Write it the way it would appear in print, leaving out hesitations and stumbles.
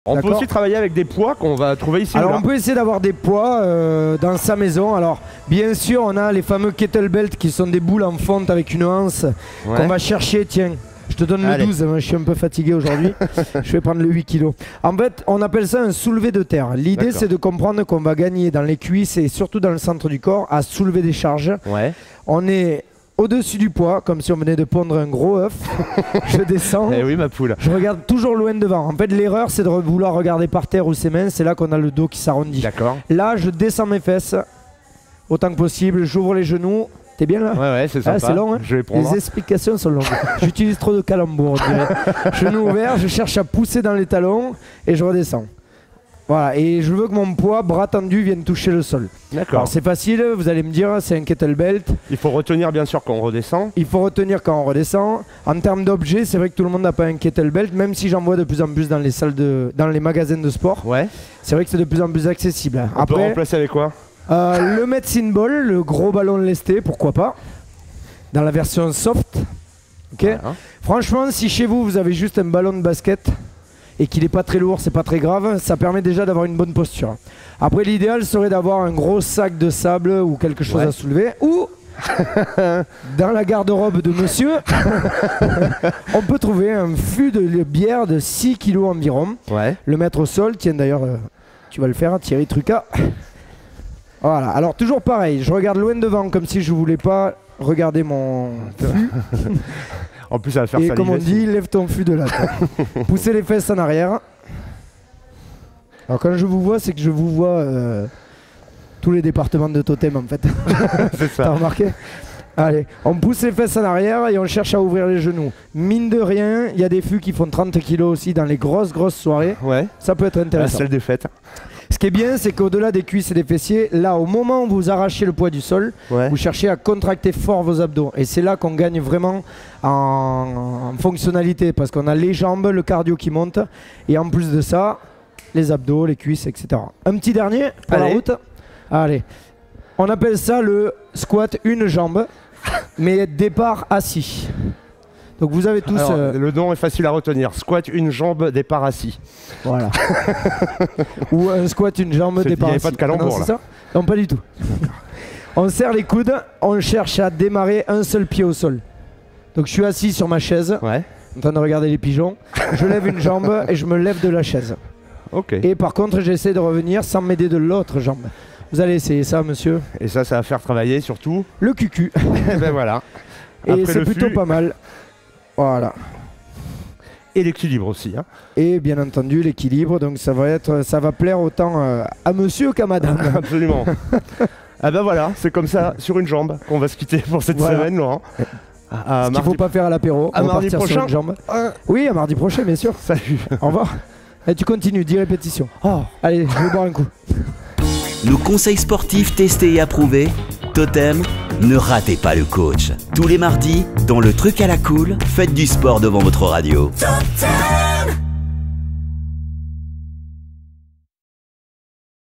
On peut aussi travailler avec des poids qu'on va trouver ici. Alors on peut essayer d'avoir des poids dans sa maison. Alors bien sûr on a les fameux kettlebells qui sont des boules en fonte avec une anse qu'on va chercher. Tiens, je te donne le 12, je suis un peu fatigué aujourd'hui. Je vais prendre le 8 kg. En fait on appelle ça un soulevé de terre. L'idée c'est de comprendre qu'on va gagner dans les cuisses et surtout dans le centre du corps à soulever des charges. On est au-dessus du poids, comme si on venait de pondre un gros œuf. Je descends. Eh oui, ma poule. Je regarde toujours loin devant. En fait, l'erreur, c'est de vouloir regarder par terre ou ses mains. C'est là qu'on a le dos qui s'arrondit. D'accord. Là, je descends mes fesses autant que possible. J'ouvre les genoux. T'es bien là? Ouais, c'est sympa. C'est long, hein. Je vais prendre. Les explications sont longues. J'utilise trop de calembours, je dirais. Genoux ouverts, je cherche à pousser dans les talons et je redescends. Voilà, et je veux que mon poids, bras tendu, vienne toucher le sol. D'accord. C'est facile, vous allez me dire, c'est un kettlebell. Il faut retenir bien sûr quand on redescend. Il faut retenir quand on redescend. En termes d'objets, c'est vrai que tout le monde n'a pas un kettlebell, même si j'en vois de plus en plus dans les dans les magasins de sport. C'est vrai que c'est de plus en plus accessible. On peut remplacer avec quoi? Le medicine ball, le gros ballon lesté, pourquoi pas. Dans la version soft. Franchement, si chez vous, vous avez juste un ballon de basket et qu'il n'est pas très lourd, c'est pas très grave, ça permet déjà d'avoir une bonne posture. Après, l'idéal serait d'avoir un gros sac de sable ou quelque chose à soulever, ou dans la garde-robe de monsieur, on peut trouver un fût de bière de 6 kg environ, le mettre au sol. Tiens d'ailleurs, tu vas le faire, Thierry Truca. Voilà, alors toujours pareil, je regarde loin devant comme si je voulais pas regarder mon fût. En plus, ça va faire et saliver. comme on dit, lève ton fût de là. Poussez les fesses en arrière. Alors quand je vous vois, c'est que je vous vois tous les départements de Totem en fait. C'est ça. T'as remarqué? Allez, on pousse les fesses en arrière et on cherche à ouvrir les genoux. Mine de rien, il y a des fûts qui font 30 kg aussi dans les grosses soirées. Ça peut être intéressant. La salle des fêtes. Ce qui est bien, c'est qu'au-delà des cuisses et des fessiers, là, au moment où vous arrachez le poids du sol, vous cherchez à contracter fort vos abdos. Et c'est là qu'on gagne vraiment en fonctionnalité, parce qu'on a les jambes, le cardio qui monte, et en plus de ça, les abdos, les cuisses, etc. Un petit dernier pour la route. Allez, on appelle ça le squat une jambe, mais départ assis. Donc vous avez tous... Alors, le nom est facile à retenir. Squat une jambe, départ assis. Voilà. Ou un squat une jambe, départ assis. Il n'y avait pas de calembour là. Ça non, pas du tout. On serre les coudes, on cherche à démarrer un seul pied au sol. Donc je suis assis sur ma chaise, en train de regarder les pigeons. Je lève une jambe et je me lève de la chaise. Et par contre, j'essaie de revenir sans m'aider de l'autre jambe. Vous allez essayer ça, monsieur. Et ça va faire travailler surtout le cucu. Et ben voilà. Et c'est plutôt pas mal. Voilà. Et l'équilibre aussi. Et bien entendu l'équilibre, donc ça va plaire autant à monsieur qu'à madame. Absolument. Ah ben voilà, c'est comme ça, sur une jambe, qu'on va se quitter pour cette semaine, Laurent. Ce qu'il ne faut pas faire à l'apéro. À mardi prochain. Sur une jambe. Oui, à mardi prochain, bien sûr. Salut. Au revoir. Et tu continues, 10 répétitions. Allez, je vais boire un coup. Nos conseils sportifs testés et approuvés. Totem, ne ratez pas le coach. Tous les mardis, dans le truc à la cool, faites du sport devant votre radio. Totem.